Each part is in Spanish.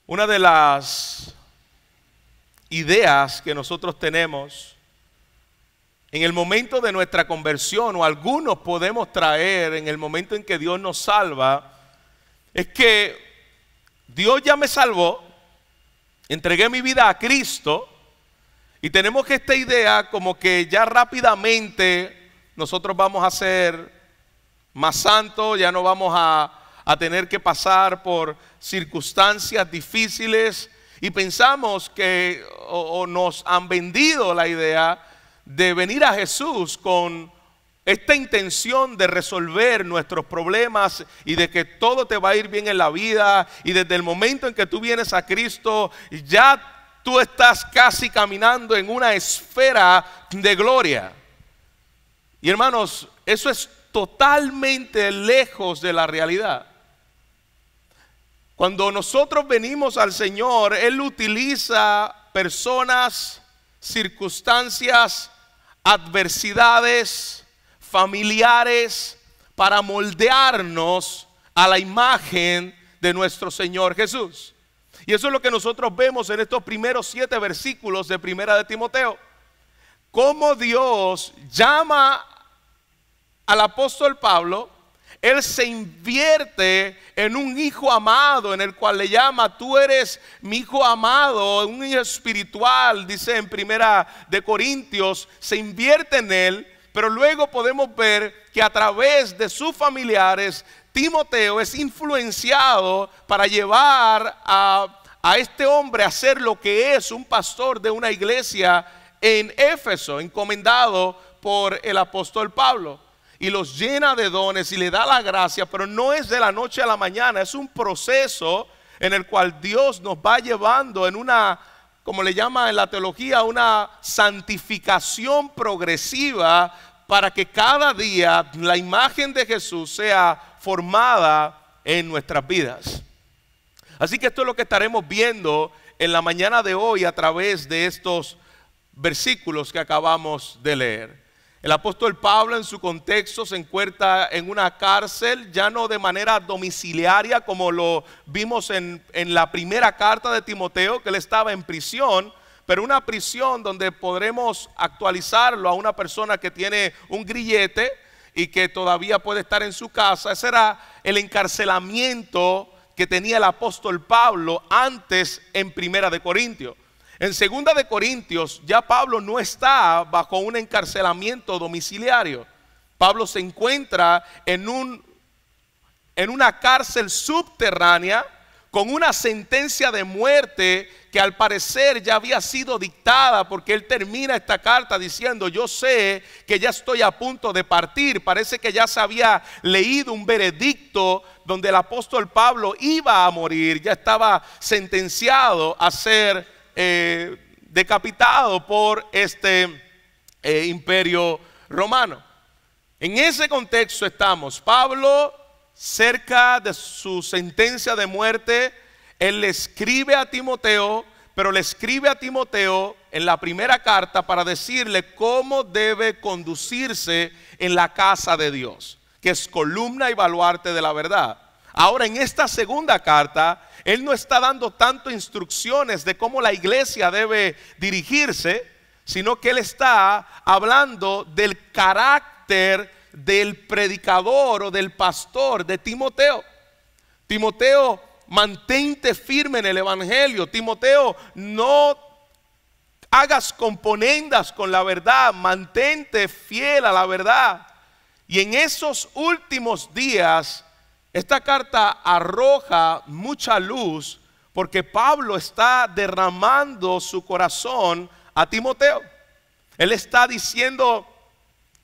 Una de las ideas que nosotros tenemos en el momento de nuestra conversión, o algunos podemos traer en el momento en que Dios nos salva, es que Dios ya me salvó, entregué mi vida a Cristo, y tenemos que esta idea como que ya rápidamente nosotros vamos a ser más santos, ya no vamos a tener que pasar por circunstancias difíciles, y pensamos que o nos han vendido la idea de venir a Jesús con esta intención de resolver nuestros problemas y de que todo te va a ir bien en la vida, y desde el momento en que tú vienes a Cristo ya tú estás casi caminando en una esfera de gloria. Y hermanos, eso es totalmente lejos de la realidad. Cuando nosotros venimos al Señor, Él utiliza personas, circunstancias, adversidades, familiares, para moldearnos a la imagen de nuestro Señor Jesús. Y eso es lo que nosotros vemos en estos primeros 7 versículos de Primera de Timoteo. Cómo Dios llama al apóstol Pablo. Él se invierte en un hijo amado, en el cual le llama: tú eres mi hijo amado, un hijo espiritual, dice en Primera de Corintios. Se invierte en él, pero luego podemos ver que a través de sus familiares, Timoteo es influenciado para llevar a este hombre a ser lo que es un pastor de una iglesia en Éfeso, encomendado por el apóstol Pablo. Y los llena de dones y le da la gracia, pero no es de la noche a la mañana. Es un proceso en el cual Dios nos va llevando en una, como le llama en la teología, una santificación progresiva, para que cada día la imagen de Jesús sea formada en nuestras vidas. Así que esto es lo que estaremos viendo en la mañana de hoy a través de estos versículos que acabamos de leer. El apóstol Pablo, en su contexto, se encuentra en una cárcel, ya no de manera domiciliaria como lo vimos en la primera carta de Timoteo, que él estaba en prisión, pero una prisión donde podremos actualizarlo a una persona que tiene un grillete y que todavía puede estar en su casa. Ese era el encarcelamiento que tenía el apóstol Pablo antes en Primera de Corintios. En Segunda de Corintios ya Pablo no está bajo un encarcelamiento domiciliario. Pablo se encuentra en una cárcel subterránea con una sentencia de muerte que al parecer ya había sido dictada, porque él termina esta carta diciendo: yo sé que ya estoy a punto de partir. Parece que ya se había leído un veredicto donde el apóstol Pablo iba a morir, ya estaba sentenciado a ser decapitado por este imperio romano. En ese contexto estamos. Pablo, cerca de su sentencia de muerte, él le escribe a Timoteo, pero le escribe a Timoteo en la primera carta para decirle cómo debe conducirse en la casa de Dios, que es columna y baluarte de la verdad. Ahora, en esta segunda carta, él no está dando tanto instrucciones de cómo la iglesia debe dirigirse, sino que él está hablando del carácter del predicador o del pastor de Timoteo. Timoteo, mantente firme en el evangelio. Timoteo, no hagas componendas con la verdad, mantente fiel a la verdad. Y en esos últimos días, esta carta arroja mucha luz, porque Pablo está derramando su corazón a Timoteo. Él está diciendo: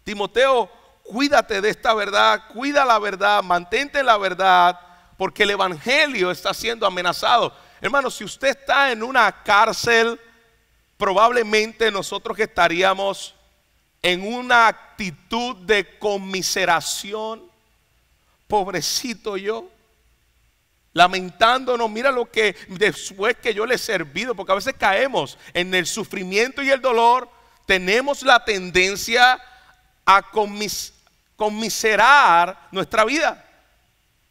Timoteo, cuídate de esta verdad, cuida la verdad, mantente en la verdad, porque el evangelio está siendo amenazado. Hermanos, si usted está en una cárcel, probablemente nosotros estaríamos en una actitud de conmiseración. Pobrecito yo, lamentándonos, mira lo que después que yo le he servido, porque a veces caemos en el sufrimiento y el dolor. Tenemos la tendencia a conmiserar nuestra vida.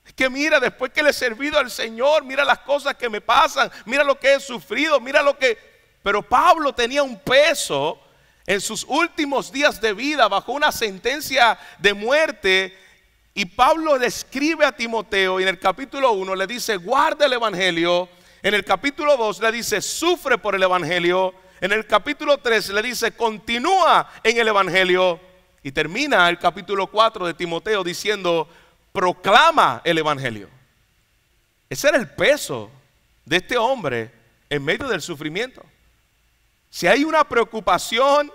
Es que mira, después que le he servido al Señor, mira las cosas que me pasan, mira lo que he sufrido, mira lo que... Pero Pablo tenía un peso en sus últimos días de vida bajo una sentencia de muerte. Y Pablo le escribe a Timoteo y en el capítulo 1 le dice, guarda el evangelio. En el capítulo 2 le dice, sufre por el evangelio. En el capítulo 3 le dice, continúa en el evangelio. Y termina el capítulo 4 de Timoteo diciendo, proclama el evangelio. Ese era el peso de este hombre en medio del sufrimiento. Si hay una preocupación,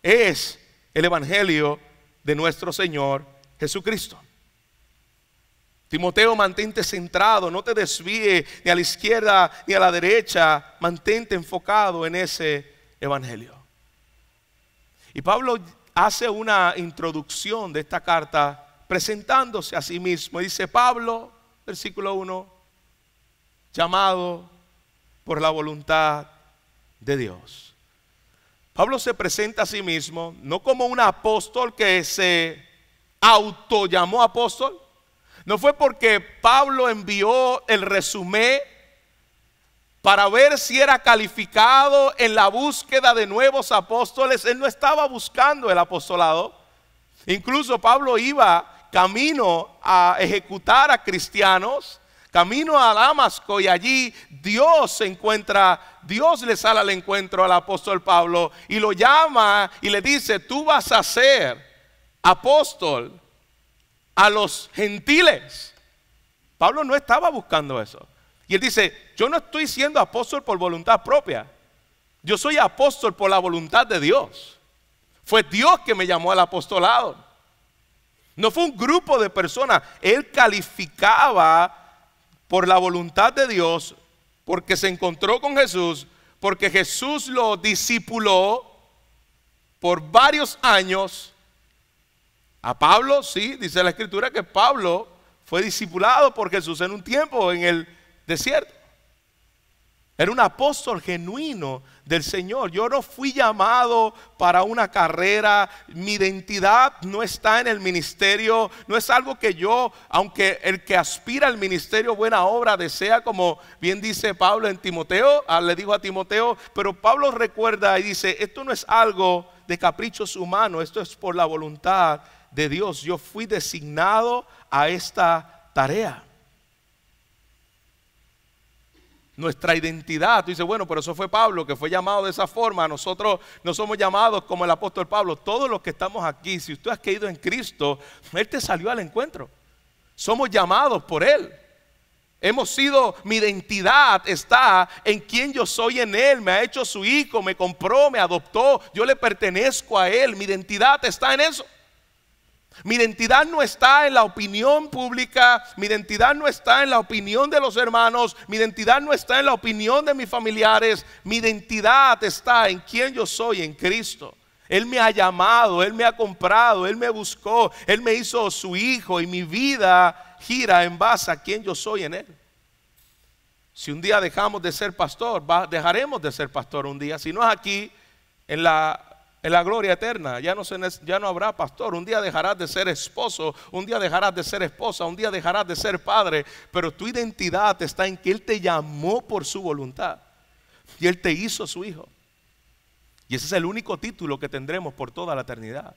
es el evangelio de nuestro Señor Jesucristo. Timoteo, mantente centrado, no te desvíe ni a la izquierda ni a la derecha, mantente enfocado en ese evangelio. Y Pablo hace una introducción de esta carta presentándose a sí mismo. Dice Pablo, versículo 1, llamado por la voluntad de Dios. Pablo se presenta a sí mismo no como un apóstol que se autollamó apóstol. No fue porque Pablo envió el resumen para ver si era calificado en la búsqueda de nuevos apóstoles. Él no estaba buscando el apostolado. Incluso Pablo iba camino a ejecutar a cristianos, camino a Damasco, y allí Dios le sale al encuentro al apóstol Pablo y lo llama y le dice, tú vas a ser apóstol a los gentiles. Pablo no estaba buscando eso. Y él dice, yo no estoy siendo apóstol por voluntad propia. Yo soy apóstol por la voluntad de Dios. Fue Dios que me llamó al apostolado. No fue un grupo de personas. Él calificaba por la voluntad de Dios, porque se encontró con Jesús, porque Jesús lo discipuló por varios años. A Pablo, sí, dice la Escritura que Pablo fue discipulado por Jesús en un tiempo en el desierto. Era un apóstol genuino del Señor. Yo no fui llamado para una carrera. Mi identidad no está en el ministerio. No es algo que yo, aunque el que aspira al ministerio buena obra desea, como bien dice Pablo en Timoteo, le dijo a Timoteo, pero Pablo recuerda y dice, esto no es algo de caprichos humanos, esto es por la voluntad de Dios. Yo fui designado a esta tarea. Nuestra identidad, tú dices, bueno, pero eso fue Pablo que fue llamado de esa forma. Nosotros no somos llamados como el apóstol Pablo. Todos los que estamos aquí, si usted has creído en Cristo, Él te salió al encuentro. Somos llamados por Él. Mi identidad está en quien yo soy en Él. Me ha hecho su hijo, me compró, me adoptó. Yo le pertenezco a Él. Mi identidad está en eso. Mi identidad no está en la opinión pública, mi identidad no está en la opinión de los hermanos, mi identidad no está en la opinión de mis familiares, mi identidad está en quien yo soy en Cristo. Él me ha llamado, Él me ha comprado, Él me buscó, Él me hizo su hijo y mi vida gira en base a quien yo soy en Él. Si un día dejamos de ser pastor, dejaremos de ser pastor un día, si no es aquí en la gloria eterna, ya no habrá pastor. Un día dejarás de ser esposo, un día dejarás de ser esposa, un día dejarás de ser padre, pero tu identidad está en que Él te llamó por su voluntad y Él te hizo su hijo. Y ese es el único título que tendremos por toda la eternidad.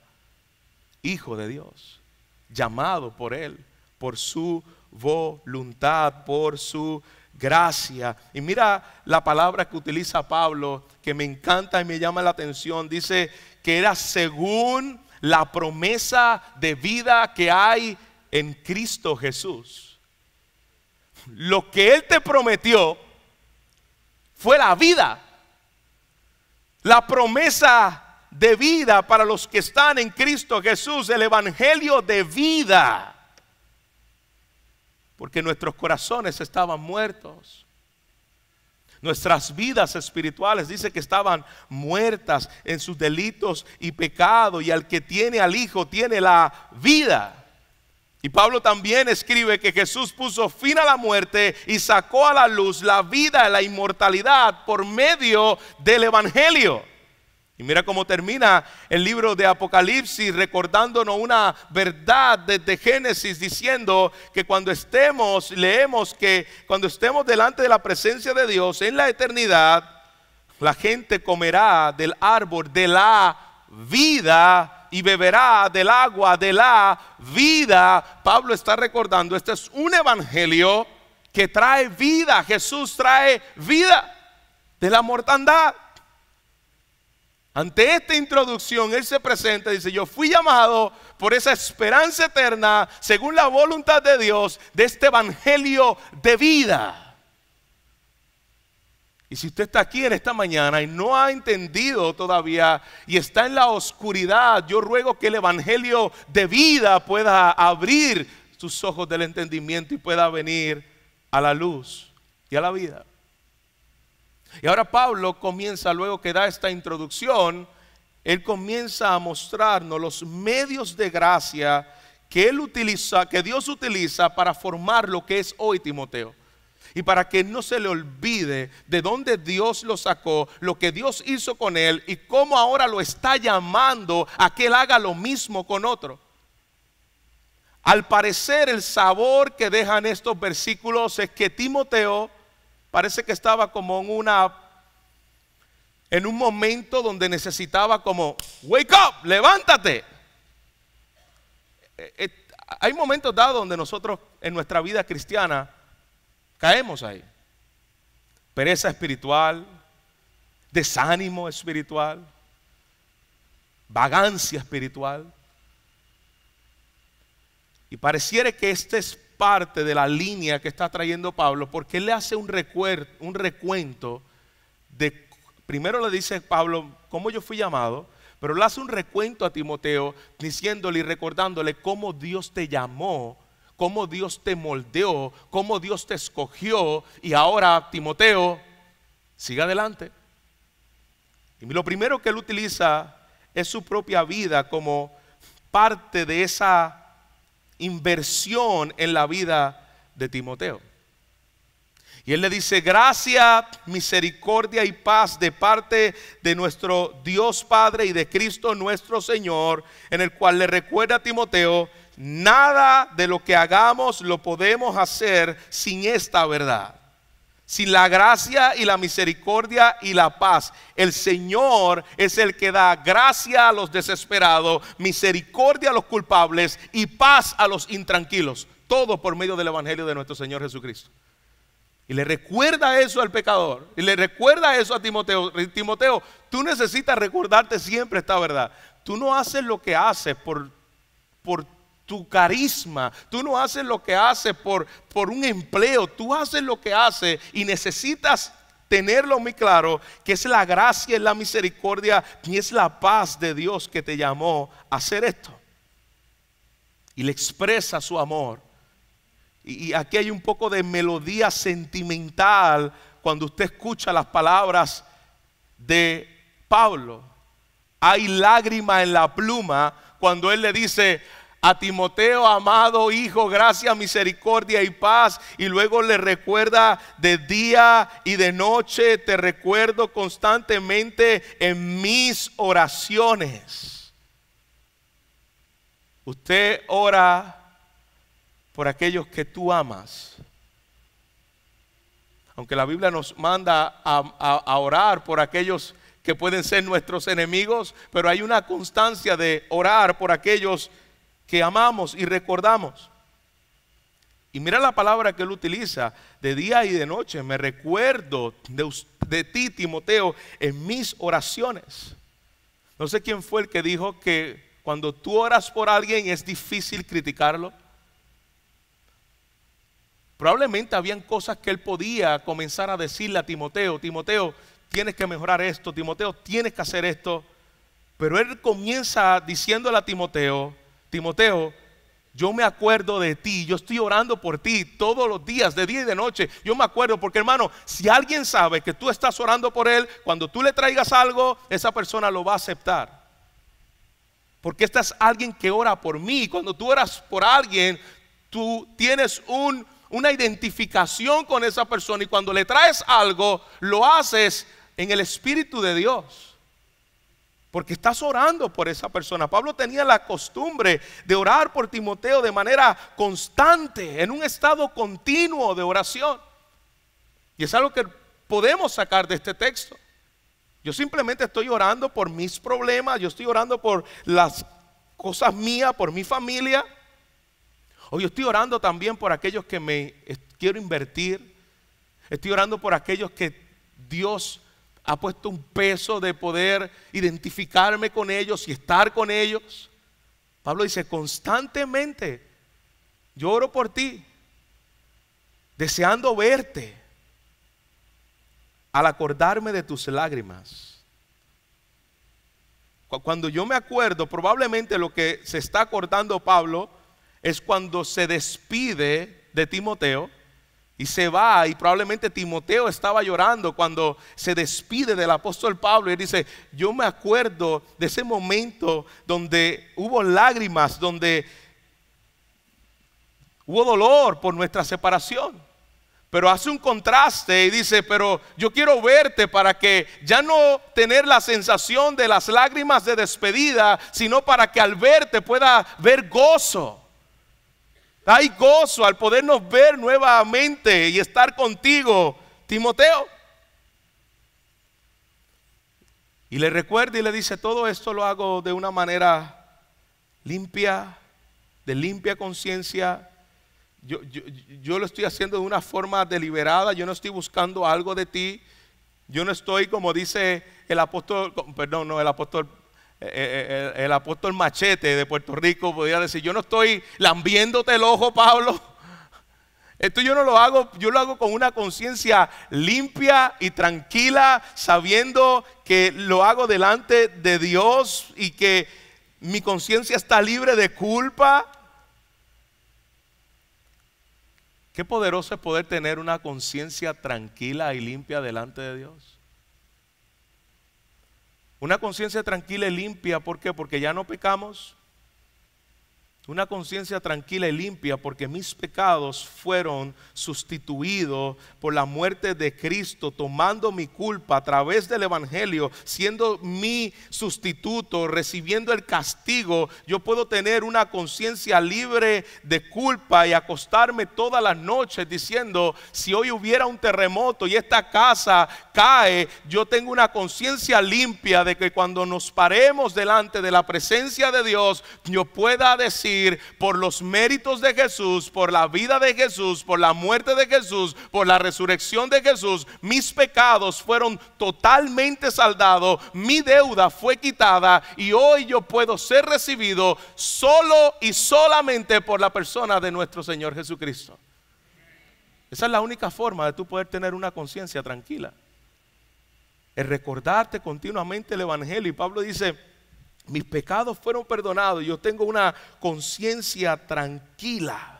Hijo de Dios, llamado por Él, por su voluntad, por su gracia. Y mira la palabra que utiliza Pablo, que me encanta y me llama la atención. Dice que era según la promesa de vida que hay en Cristo Jesús. Lo que Él te prometió fue la vida. La promesa de vida para los que están en Cristo Jesús, el evangelio de vida. Porque nuestros corazones estaban muertos. Nuestras vidas espirituales dice que estaban muertas en sus delitos y pecados. Y al que tiene al Hijo tiene la vida. Y Pablo también escribe que Jesús puso fin a la muerte y sacó a la luz la vida y la inmortalidad por medio del evangelio. Y mira cómo termina el libro de Apocalipsis recordándonos una verdad desde Génesis, diciendo que cuando estemos, leemos que cuando estemos delante de la presencia de Dios en la eternidad, la gente comerá del árbol de la vida y beberá del agua de la vida. Pablo está recordando, este es un evangelio que trae vida. Jesús trae vida de la mortandad. Ante esta introducción, Él se presenta y dice: yo fui llamado por esa esperanza eterna, según la voluntad de Dios, de este evangelio de vida. Y si usted está aquí en esta mañana y no ha entendido todavía y está en la oscuridad, yo ruego que el evangelio de vida pueda abrir sus ojos del entendimiento y pueda venir a la luz y a la vida. Y ahora Pablo comienza, luego que da esta introducción, él comienza a mostrarnos los medios de gracia que él utiliza, que Dios utiliza para formar lo que es hoy Timoteo. Y para que no se le olvide de dónde Dios lo sacó, lo que Dios hizo con él y cómo ahora lo está llamando a que él haga lo mismo con otro. Al parecer, el sabor que dejan estos versículos es que Timoteo parece que estaba como en un momento donde necesitaba como wake up, levántate. Hay momentos dados donde nosotros en nuestra vida cristiana caemos ahí. Pereza espiritual, desánimo espiritual, vagancia espiritual. Y pareciera que este es parte de la línea que está trayendo Pablo, porque él le hace un recuento de, primero le dice Pablo cómo yo fui llamado, pero le hace un recuento a Timoteo diciéndole y recordándole cómo Dios te llamó, cómo Dios te moldeó, cómo Dios te escogió. Y ahora Timoteo, siga adelante. Y lo primero que él utiliza es su propia vida como parte de esa inversión en la vida de Timoteo. Y él le dice: gracia, misericordia y paz de parte de nuestro Dios Padre y de Cristo nuestro Señor, en el cual le recuerda a Timoteo: nada de lo que hagamos lo podemos hacer sin esta verdad, sin la gracia y la misericordia y la paz. El Señor es el que da gracia a los desesperados, misericordia a los culpables y paz a los intranquilos. Todo por medio del evangelio de nuestro Señor Jesucristo. Y le recuerda eso al pecador. Y le recuerda eso a Timoteo. Timoteo, tú necesitas recordarte siempre esta verdad. Tú no haces lo que haces por tu carisma. Tú no haces lo que haces por un empleo. Tú haces lo que haces y necesitas tenerlo muy claro, que es la gracia, es la misericordia y es la paz de Dios que te llamó a hacer esto. Y le expresa su amor. Y aquí hay un poco de melodía sentimental cuando usted escucha las palabras de Pablo. Hay lágrima en la pluma cuando él le dice a Timoteo: amado hijo, gracia, misericordia y paz. Y luego le recuerda: de día y de noche te recuerdo constantemente en mis oraciones. Usted ora por aquellos que tú amas. Aunque la Biblia nos manda a orar por aquellos que pueden ser nuestros enemigos, pero hay una constancia de orar por aquellos que amamos y recordamos. Y mira la palabra que él utiliza: de día y de noche me recuerdo de ti, Timoteo, en mis oraciones. No sé quién fue el que dijo que cuando tú oras por alguien es difícil criticarlo. Probablemente habían cosas que él podía comenzar a decirle a Timoteo: Timoteo, tienes que mejorar esto, Timoteo, tienes que hacer esto. Pero él comienza diciéndole a Timoteo: Timoteo, yo me acuerdo de ti, yo estoy orando por ti todos los días, de día y de noche. Yo me acuerdo, porque hermano, si alguien sabe que tú estás orando por él, cuando tú le traigas algo, esa persona lo va a aceptar. Porque este es alguien que ora por mí. Cuando tú oras por alguien, tú tienes una identificación con esa persona, y cuando le traes algo, lo haces en el Espíritu de Dios. porque estás orando por esa persona. Pablo tenía la costumbre de orar por Timoteo de manera constante, en un estado continuo de oración. Y es algo que podemos sacar de este texto. Yo simplemente estoy orando por mis problemas, yo estoy orando por las cosas mías, por mi familia. O yo estoy orando también por aquellos que me quiero invertir. Estoy orando por aquellos que Dios ha puesto un peso de poder identificarme con ellos y estar con ellos. Pablo dice, constantemente yo oro por ti, deseando verte, al acordarme de tus lágrimas. Cuando yo me acuerdo, probablemente lo que se está acordando Pablo es cuando se despide de Timoteo y se va, y probablemente Timoteo estaba llorando cuando se despide del apóstol Pablo. Y él dice, yo me acuerdo de ese momento donde hubo lágrimas, donde hubo dolor por nuestra separación. Pero hace un contraste y dice, pero yo quiero verte para que ya no tener la sensación de las lágrimas de despedida, sino para que al verte pueda ver gozo. Hay gozo al podernos ver nuevamente y estar contigo, Timoteo. Y le recuerda y le dice, todo esto lo hago de una manera limpia, de limpia conciencia. Yo lo estoy haciendo de una forma deliberada. Yo no estoy buscando algo de ti. Yo no estoy, como dice el apóstol, el apóstol Machete de Puerto Rico, podría decir, yo no estoy lambiéndote el ojo, Pablo. Esto yo no lo hago, yo lo hago con una conciencia limpia y tranquila, sabiendo que lo hago delante de Dios y que mi conciencia está libre de culpa. Qué poderoso es poder tener una conciencia tranquila y limpia delante de Dios. Una conciencia tranquila y limpia, ¿por qué? Porque ya no pecamos. Una conciencia tranquila y limpia porque mis pecados fueron sustituidos por la muerte de Cristo, tomando mi culpa a través del Evangelio, siendo mi sustituto, recibiendo el castigo. Yo puedo tener una conciencia libre de culpa y acostarme todas las noches diciendo, si hoy hubiera un terremoto y esta casa cae, yo tengo una conciencia limpia de que cuando nos paremos delante de la presencia de Dios, yo pueda decir, por los méritos de Jesús, por la vida de Jesús, por la muerte de Jesús, por la resurrección de Jesús, mis pecados fueron totalmente saldados, mi deuda fue quitada y hoy yo puedo ser recibido solo y solamente por la persona de nuestro Señor Jesucristo. Esa es la única forma de tú poder tener una conciencia tranquila, es recordarte continuamente el Evangelio. Y Pablo dice, mis pecados fueron perdonados, yo tengo una conciencia tranquila.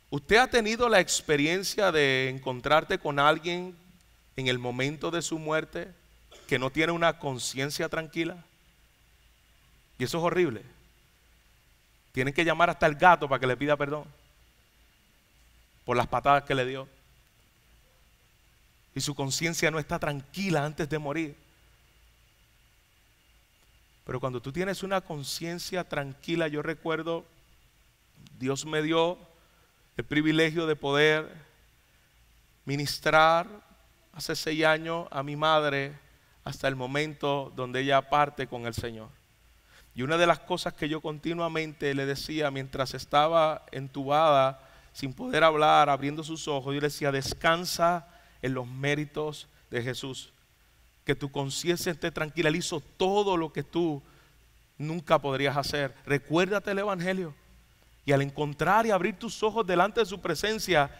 ¿Usted ha tenido la experiencia de encontrarte con alguien en el momento de su muerte que no tiene una conciencia tranquila? Y eso es horrible. Tienen que llamar hasta el gato para que le pida perdón por las patadas que le dio. Y su conciencia no está tranquila antes de morir. Pero cuando tú tienes una conciencia tranquila, yo recuerdo, Dios me dio el privilegio de poder ministrar hace 6 años a mi madre hasta el momento donde ella parte con el Señor. Y una de las cosas que yo continuamente le decía mientras estaba entubada, sin poder hablar, abriendo sus ojos, yo le decía, descansa en los méritos de Jesús. Que tu conciencia esté tranquila. Él hizo todo lo que tú nunca podrías hacer. Recuérdate el Evangelio. Y al encontrar y abrir tus ojos delante de su presencia,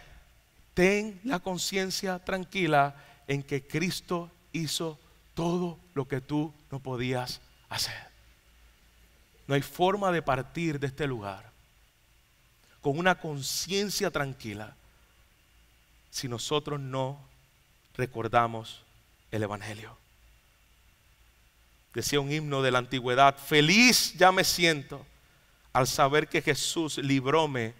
ten la conciencia tranquila en que Cristo hizo todo lo que tú no podías hacer. No hay forma de partir de este lugar con una conciencia tranquila si nosotros no recordamos el Evangelio. Decía un himno de la antigüedad, feliz ya me siento al saber que Jesús libróme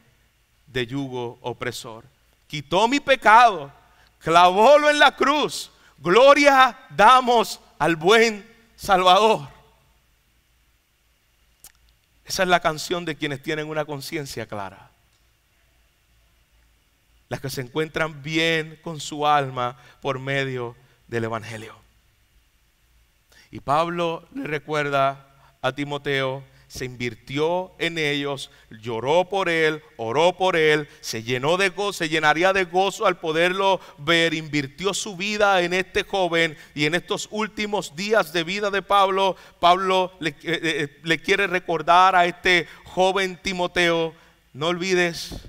de yugo opresor. Quitó mi pecado, clavólo en la cruz. Gloria damos al buen Salvador. Esa es la canción de quienes tienen una conciencia clara. Las que se encuentran bien con su alma por medio del Evangelio. Y Pablo le recuerda a Timoteo, se invirtió en ellos, lloró por él, oró por él, se llenó de gozo, se llenaría de gozo al poderlo ver, invirtió su vida en este joven. Y en estos últimos días de vida de Pablo, le quiere recordar a este joven Timoteo: no olvides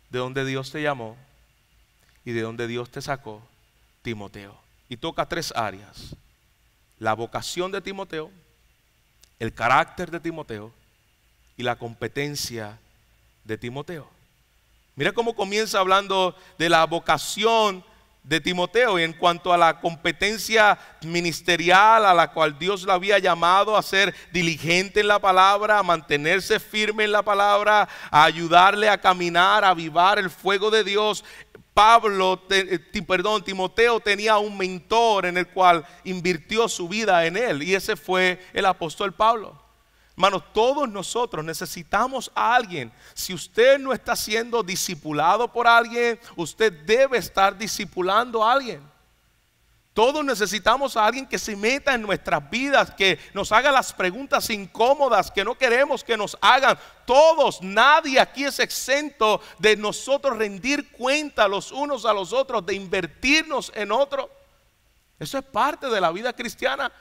de donde Dios te llamó y de donde Dios te sacó, Timoteo. Y toca 3 áreas: la vocación de Timoteo, el carácter de Timoteo y la competencia de Timoteo. Mira cómo comienza hablando de la vocación de Timoteo, y en cuanto a la competencia ministerial a la cual Dios lo había llamado a ser diligente en la palabra, a mantenerse firme en la palabra, a ayudarle a caminar, a avivar el fuego de Dios. Timoteo tenía un mentor en el cual invirtió su vida en él, y ese fue el apóstol Pablo. Hermanos, todos nosotros necesitamos a alguien. Si usted no está siendo discipulado por alguien, usted debe estar discipulando a alguien. Todos necesitamos a alguien que se meta en nuestras vidas, que nos haga las preguntas incómodas que no queremos que nos hagan. Todos, nadie aquí es exento de nosotros rendir cuenta los unos a los otros, de invertirnos en otro. Eso es parte de la vida cristiana.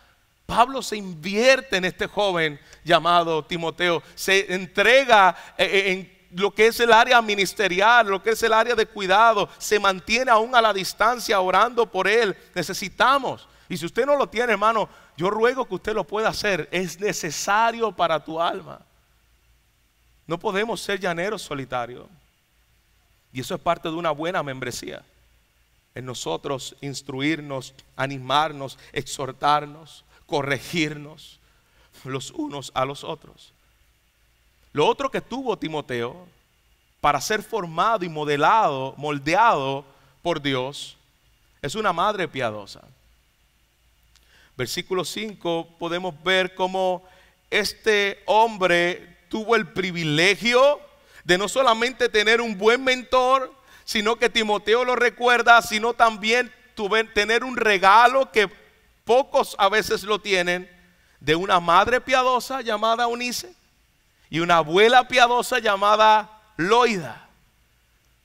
Pablo se invierte en este joven llamado Timoteo, se entrega en lo que es el área ministerial, lo que es el área de cuidado, se mantiene aún a la distancia orando por él. Necesitamos, y si usted no lo tiene, hermano, yo ruego que usted lo pueda hacer. Es necesario para tu alma. No podemos ser llaneros solitarios, y eso es parte de una buena membresía. En nosotros instruirnos, animarnos, exhortarnos, corregirnos los unos a los otros. Lo otro que tuvo Timoteo para ser formado y moldeado por Dios, es una madre piadosa. Versículo 5 podemos ver cómo este hombre tuvo el privilegio de no solamente tener un buen mentor, sino que Timoteo lo recuerda, sino también tener un regalo que pocos a veces lo tienen, de una madre piadosa llamada Eunice y una abuela piadosa llamada Loida.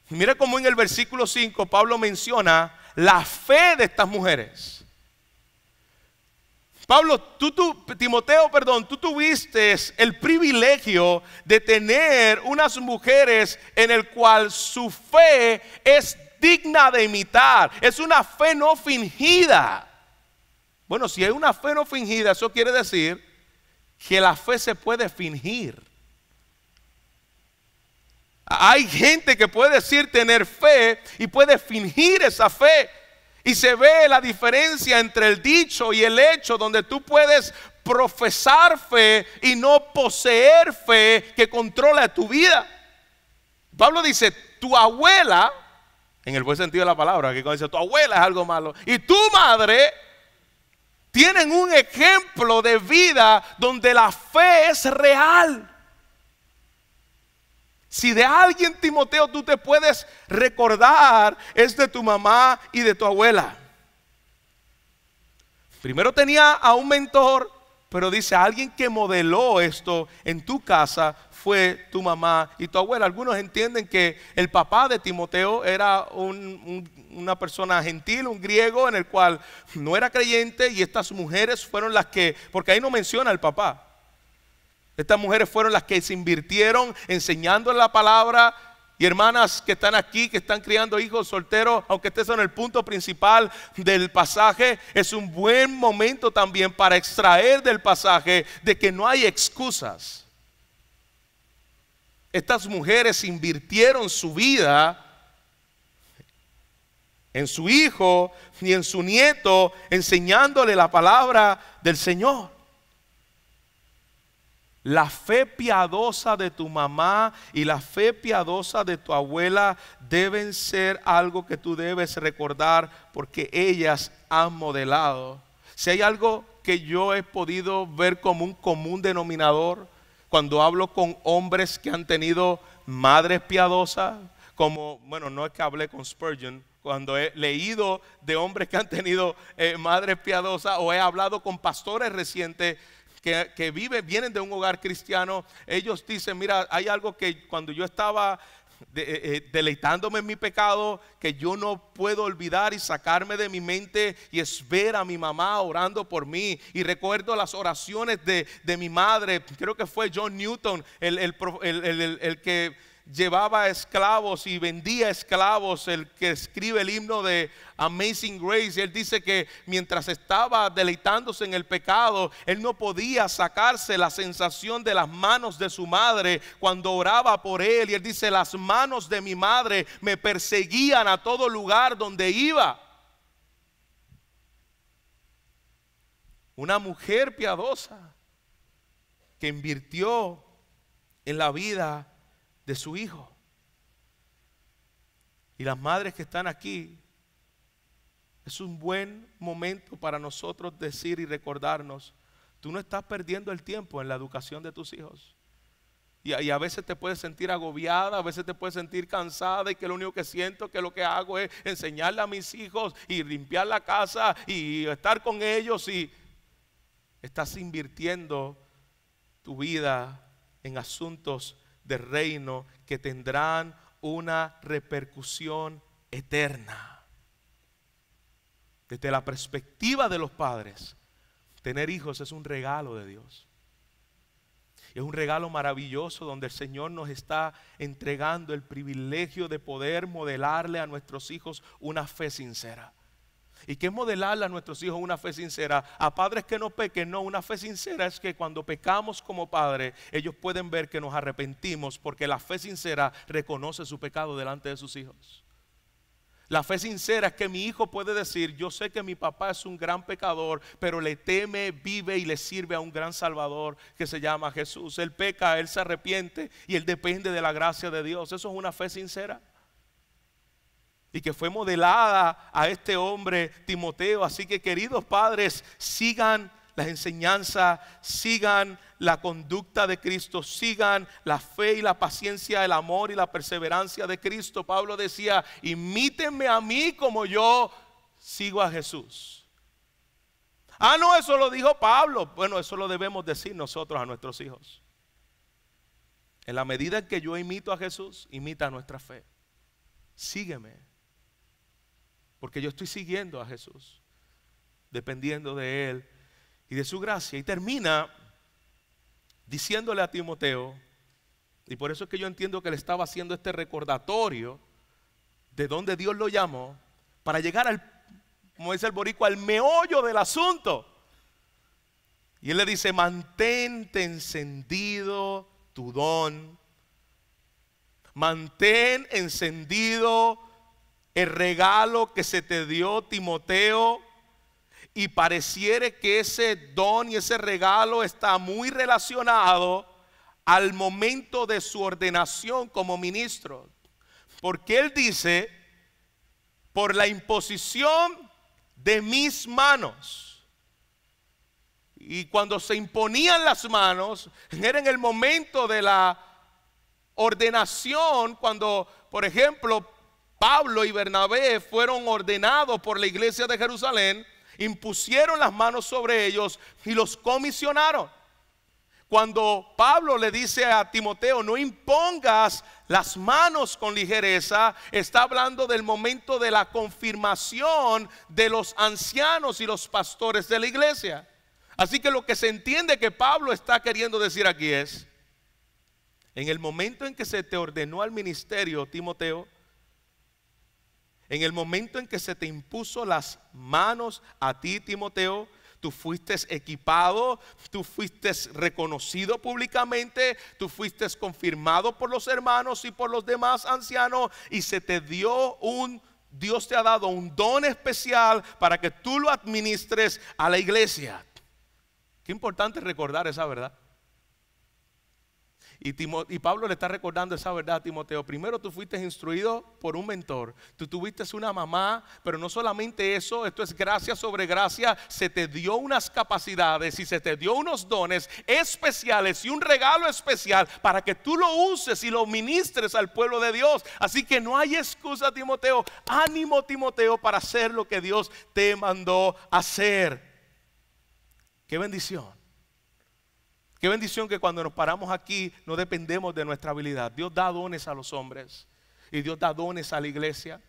Mira cómo en el versículo 5 Pablo menciona la fe de estas mujeres. Timoteo, tú tuviste el privilegio de tener unas mujeres en el cual su fe es digna de imitar. Es una fe no fingida. Bueno, si hay una fe no fingida, eso quiere decir que la fe se puede fingir. Hay gente que puede decir tener fe y puede fingir esa fe. Y se ve la diferencia entre el dicho y el hecho, donde tú puedes profesar fe y no poseer fe que controla tu vida. Pablo dice, tu abuela, en el buen sentido de la palabra, que cuando dice tu abuela es algo malo, y tu madre tienen un ejemplo de vida donde la fe es real. Si de alguien, Timoteo, tú te puedes recordar, es de tu mamá y de tu abuela. Primero tenía a un mentor, pero dice, alguien que modeló esto en tu casa fue tu mamá y tu abuela. Algunos entienden que el papá de Timoteo era una persona gentil, un griego en el cual no era creyente, y estas mujeres fueron las que, porque ahí no menciona el papá. Estas mujeres fueron las que se invirtieron enseñando la palabra. Y hermanas que están aquí, que están criando hijos solteros, aunque este sea el punto principal del pasaje, es un buen momento también para extraer del pasaje de que no hay excusas. Estas mujeres invirtieron su vida en su hijo y en su nieto, enseñándole la palabra del Señor. La fe piadosa de tu mamá y la fe piadosa de tu abuela deben ser algo que tú debes recordar, porque ellas han modelado. Si hay algo que yo he podido ver como un común denominador cuando hablo con hombres que han tenido madres piadosas, como, bueno, no es que hablé con Spurgeon, cuando he leído de hombres que han tenido madres piadosas, o he hablado con pastores recientes que vienen de un hogar cristiano, ellos dicen, mira, hay algo que cuando yo estaba deleitándome en mi pecado, que yo no puedo olvidar y sacarme de mi mente, y es ver a mi mamá orando por mí. Y recuerdo las oraciones de mi madre. Creo que fue John Newton el que llevaba esclavos y vendía esclavos, el que escribe el himno de Amazing Grace. Y él dice que mientras estaba deleitándose en el pecado, él no podía sacarse la sensación de las manos de su madre cuando oraba por él. Y él dice, las manos de mi madre me perseguían a todo lugar donde iba. Una mujer piadosa que invirtió en la vida de su hijo. Y las madres que están aquí, es un buen momento para nosotros decir y recordarnos, tú no estás perdiendo el tiempo en la educación de tus hijos. Y a veces te puedes sentir agobiada, a veces te puedes sentir cansada, y que lo único que siento, que lo que hago es enseñarle a mis hijos y limpiar la casa y estar con ellos, y estás invirtiendo tu vida en asuntos de reino que tendrán una repercusión eterna. Desde la perspectiva de los padres, tener hijos es un regalo de Dios. Es un regalo maravilloso donde el Señor nos está entregando el privilegio de poder modelarle a nuestros hijos una fe sincera. ¿Y qué es modelarle a nuestros hijos una fe sincera? A padres que no pequen, no, una fe sincera es que cuando pecamos como padres, ellos pueden ver que nos arrepentimos, porque la fe sincera reconoce su pecado delante de sus hijos. La fe sincera es que mi hijo puede decir, yo sé que mi papá es un gran pecador, pero le teme, vive y le sirve a un gran Salvador que se llama Jesús. Él peca, él se arrepiente y él depende de la gracia de Dios. Eso es una fe sincera. Y que fue modelada a este hombre Timoteo. Así que, queridos padres, sigan las enseñanzas, sigan la conducta de Cristo, sigan la fe y la paciencia, el amor y la perseverancia de Cristo. Pablo decía, imítenme a mí como yo sigo a Jesús. Ah, no, eso lo dijo Pablo. Bueno, eso lo debemos decir nosotros a nuestros hijos. En la medida en que yo imito a Jesús, imita nuestra fe. Sígueme. Porque yo estoy siguiendo a Jesús, dependiendo de Él y de su gracia. Y termina diciéndole a Timoteo, y por eso es que yo entiendo que le estaba haciendo este recordatorio de donde Dios lo llamó, para llegar al, como dice el boricua, al meollo del asunto. Y él le dice, mantente encendido tu don, mantén encendido el regalo que se te dio, Timoteo, y pareciere que ese don y ese regalo está muy relacionado al momento de su ordenación como ministro. Porque él dice, por la imposición de mis manos. Y cuando se imponían las manos, era en el momento de la ordenación, cuando, por ejemplo, Pablo y Bernabé fueron ordenados por la iglesia de Jerusalén, impusieron las manos sobre ellos y los comisionaron. Cuando Pablo le dice a Timoteo, no impongas las manos con ligereza, está hablando del momento de la confirmación de los ancianos y los pastores de la iglesia. Así que lo que se entiende que Pablo está queriendo decir aquí es, en el momento en que se te ordenó al ministerio, Timoteo, en el momento en que se te impuso las manos a ti, Timoteo, tú fuiste equipado, tú fuiste reconocido públicamente, tú fuiste confirmado por los hermanos y por los demás ancianos, y se te dio Dios te ha dado un don especial para que tú lo administres a la iglesia. Qué importante recordar esa verdad. Y Pablo le está recordando esa verdad a Timoteo. Primero, tú fuiste instruido por un mentor. Tú tuviste una mamá, pero no solamente eso, esto es gracia sobre gracia. Se te dio unas capacidades y se te dio unos dones especiales y un regalo especial para que tú lo uses y lo ministres al pueblo de Dios. Así que no hay excusa, Timoteo. Ánimo, Timoteo, para hacer lo que Dios te mandó hacer. ¡Qué bendición! Qué bendición que cuando nos paramos aquí no dependemos de nuestra habilidad. Dios da dones a los hombres y Dios da dones a la iglesia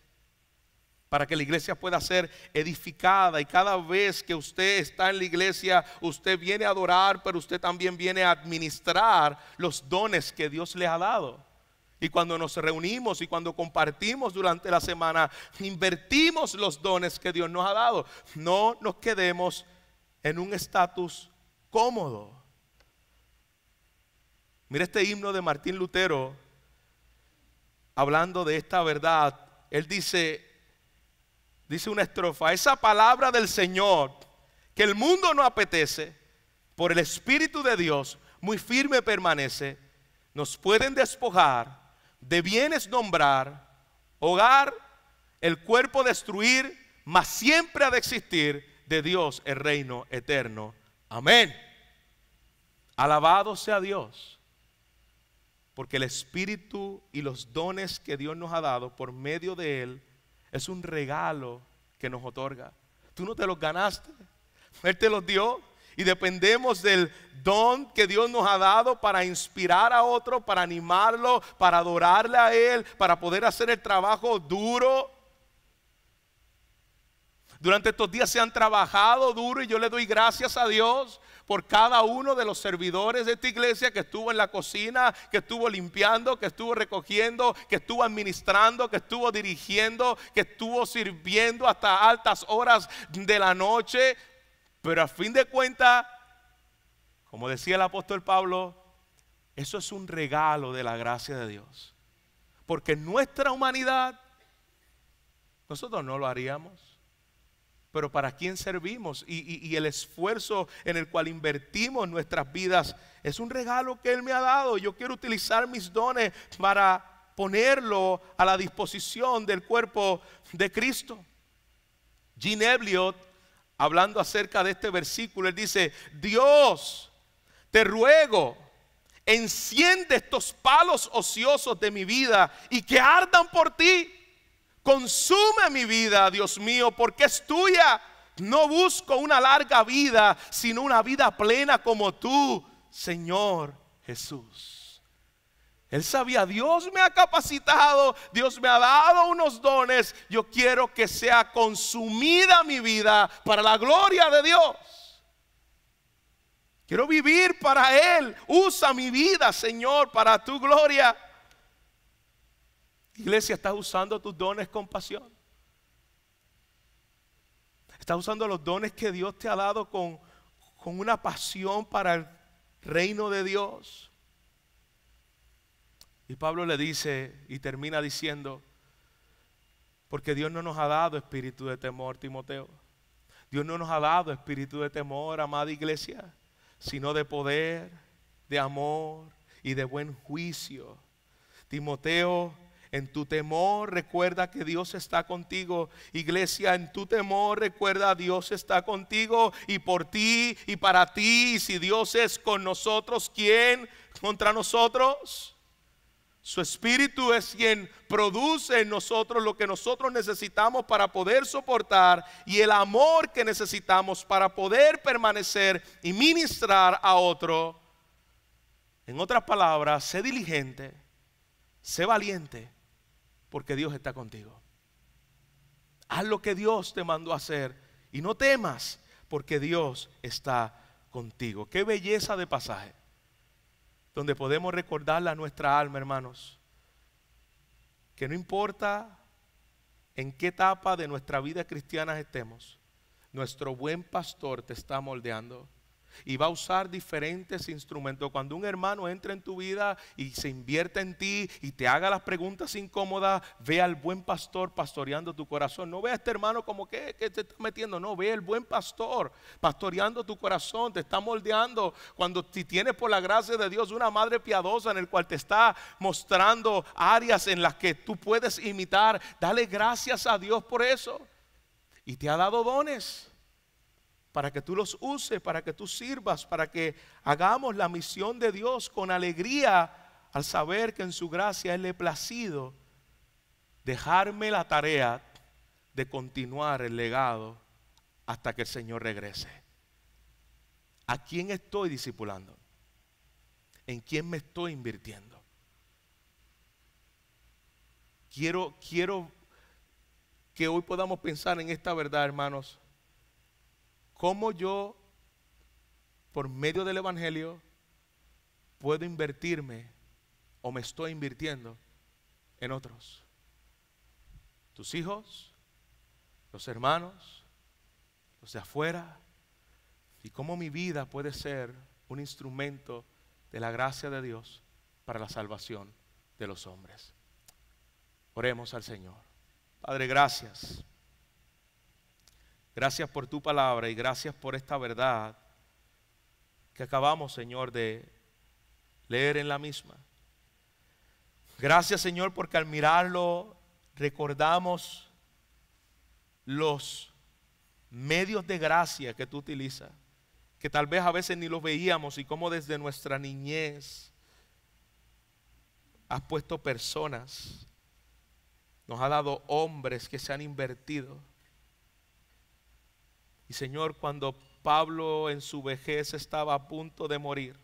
para que la iglesia pueda ser edificada. Y cada vez que usted está en la iglesia, usted viene a adorar, pero usted también viene a administrar los dones que Dios le ha dado. Y cuando nos reunimos y cuando compartimos durante la semana, invertimos los dones que Dios nos ha dado. No nos quedemos en un estatus cómodo. Mira este himno de Martín Lutero, hablando de esta verdad. Él dice una estrofa: esa palabra del Señor que el mundo no apetece, por el Espíritu de Dios muy firme permanece. Nos pueden despojar, de bienes nombrar, hogar, el cuerpo destruir, mas siempre ha de existir de Dios el reino eterno. Amén. Alabado sea Dios. Porque el Espíritu y los dones que Dios nos ha dado por medio de Él es un regalo que nos otorga. Tú no te los ganaste, Él te los dio. Y dependemos del don que Dios nos ha dado para inspirar a otro, para animarlo, para adorarle a Él, para poder hacer el trabajo duro. Durante estos días se han trabajado duro y yo le doy gracias a Dios por cada uno de los servidores de esta iglesia que estuvo en la cocina, que estuvo limpiando, que estuvo recogiendo, que estuvo administrando, que estuvo dirigiendo, que estuvo sirviendo hasta altas horas de la noche. Pero a fin de cuentas, como decía el apóstol Pablo, eso es un regalo de la gracia de Dios. Porque en nuestra humanidad, nosotros no lo haríamos. Pero ¿para quién servimos? Y el esfuerzo en el cual invertimos nuestras vidas es un regalo que Él me ha dado. Yo quiero utilizar mis dones para ponerlo a la disposición del cuerpo de Cristo. Jean Elliott, hablando acerca de este versículo, él dice: Dios, te ruego, enciende estos palos ociosos de mi vida y que ardan por ti. Consume mi vida, Dios mío, porque es tuya. No busco una larga vida, sino una vida plena como tú, Señor Jesús. Él sabía: Dios me ha capacitado, Dios me ha dado unos dones. Yo quiero que sea consumida mi vida para la gloria de Dios. Quiero vivir para Él. Usa mi vida, Señor, para tu gloria. Iglesia, ¿estás usando tus dones con pasión? ¿Estás usando los dones que Dios te ha dado con una pasión para el reino de Dios? Y Pablo le dice y termina diciendo: porque Dios no nos ha dado espíritu de temor, Timoteo. Dios no nos ha dado espíritu de temor, amada iglesia, sino de poder, de amor y de buen juicio. Timoteo, en tu temor recuerda que Dios está contigo. Iglesia, en tu temor recuerda: Dios está contigo y por ti y para ti. Y si Dios es con nosotros, ¿quién contra nosotros? Su Espíritu es quien produce en nosotros lo que nosotros necesitamos para poder soportar, y el amor que necesitamos para poder permanecer y ministrar a otro. En otras palabras, sé diligente, sé valiente, porque Dios está contigo. Haz lo que Dios te mandó a hacer y no temas, porque Dios está contigo. Qué belleza de pasaje, donde podemos recordarle a nuestra alma, hermanos, que no importa en qué etapa de nuestra vida cristiana estemos, nuestro buen pastor te está moldeando. y va a usar diferentes instrumentos. Cuando un hermano entra en tu vida y se invierte en ti y te haga las preguntas incómodas, ve al buen pastor pastoreando tu corazón. No ve a este hermano como que te está metiendo. No, ve al buen pastor pastoreando tu corazón, te está moldeando. Cuando si tienes por la gracia de Dios una madre piadosa en el cual te está mostrando áreas en las que tú puedes imitar, dale gracias a Dios por eso. Y te ha dado dones para que tú los uses, para que tú sirvas, para que hagamos la misión de Dios con alegría, al saber que en su gracia Él le ha placido dejarme la tarea de continuar el legado hasta que el Señor regrese. ¿A quién estoy discipulando? ¿En quién me estoy invirtiendo? Quiero que hoy podamos pensar en esta verdad, hermanos. ¿Cómo yo, por medio del Evangelio, puedo invertirme o me estoy invirtiendo en otros? Tus hijos, los hermanos, los de afuera. Y cómo mi vida puede ser un instrumento de la gracia de Dios para la salvación de los hombres. Oremos al Señor. Padre, gracias. Gracias por tu palabra y gracias por esta verdad que acabamos, Señor, de leer en la misma. Gracias, Señor, porque al mirarlo recordamos los medios de gracia que tú utilizas, que tal vez a veces ni los veíamos, y cómo desde nuestra niñez has puesto personas, nos ha dado hombres que se han invertido. Y Señor, cuando Pablo en su vejez estaba a punto de morir,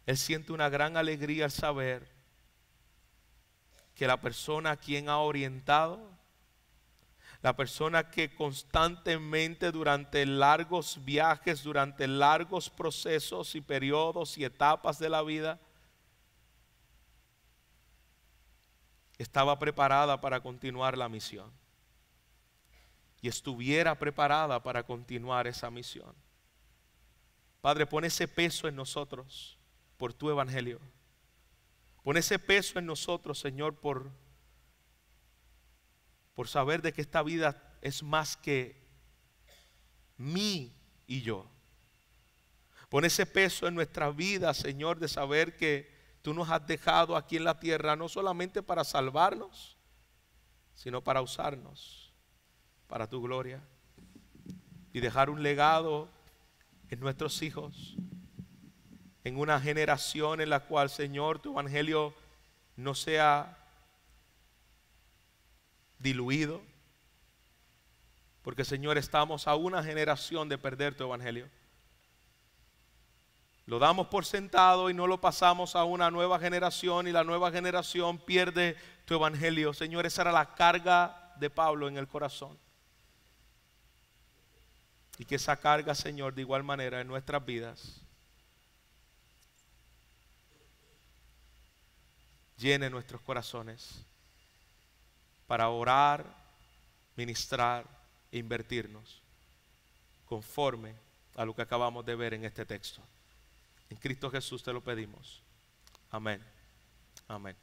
él siente una gran alegría al saber que la persona a quien ha orientado, la persona que constantemente durante largos viajes, durante largos procesos y periodos y etapas de la vida, estaba preparada para continuar la misión. Y estuviera preparada para continuar esa misión. Padre, pon ese peso en nosotros por tu evangelio. Pon ese peso en nosotros, Señor, por saber de que esta vida es más que mí y yo. Pon ese peso en nuestra vida, Señor, de saber que tú nos has dejado aquí en la tierra no solamente para salvarnos, sino para usarnos para tu gloria y dejar un legado en nuestros hijos, en una generación en la cual, Señor, tu evangelio no sea diluido, porque, Señor, estamos a una generación de perder tu evangelio. Lo damos por sentado y no lo pasamos a una nueva generación, y la nueva generación pierde tu evangelio. Señor, esa era la carga de Pablo en el corazón. Y que esa carga, Señor, de igual manera en nuestras vidas llene nuestros corazones para orar, ministrar e invertirnos conforme a lo que acabamos de ver en este texto. En Cristo Jesús te lo pedimos. Amén. Amén.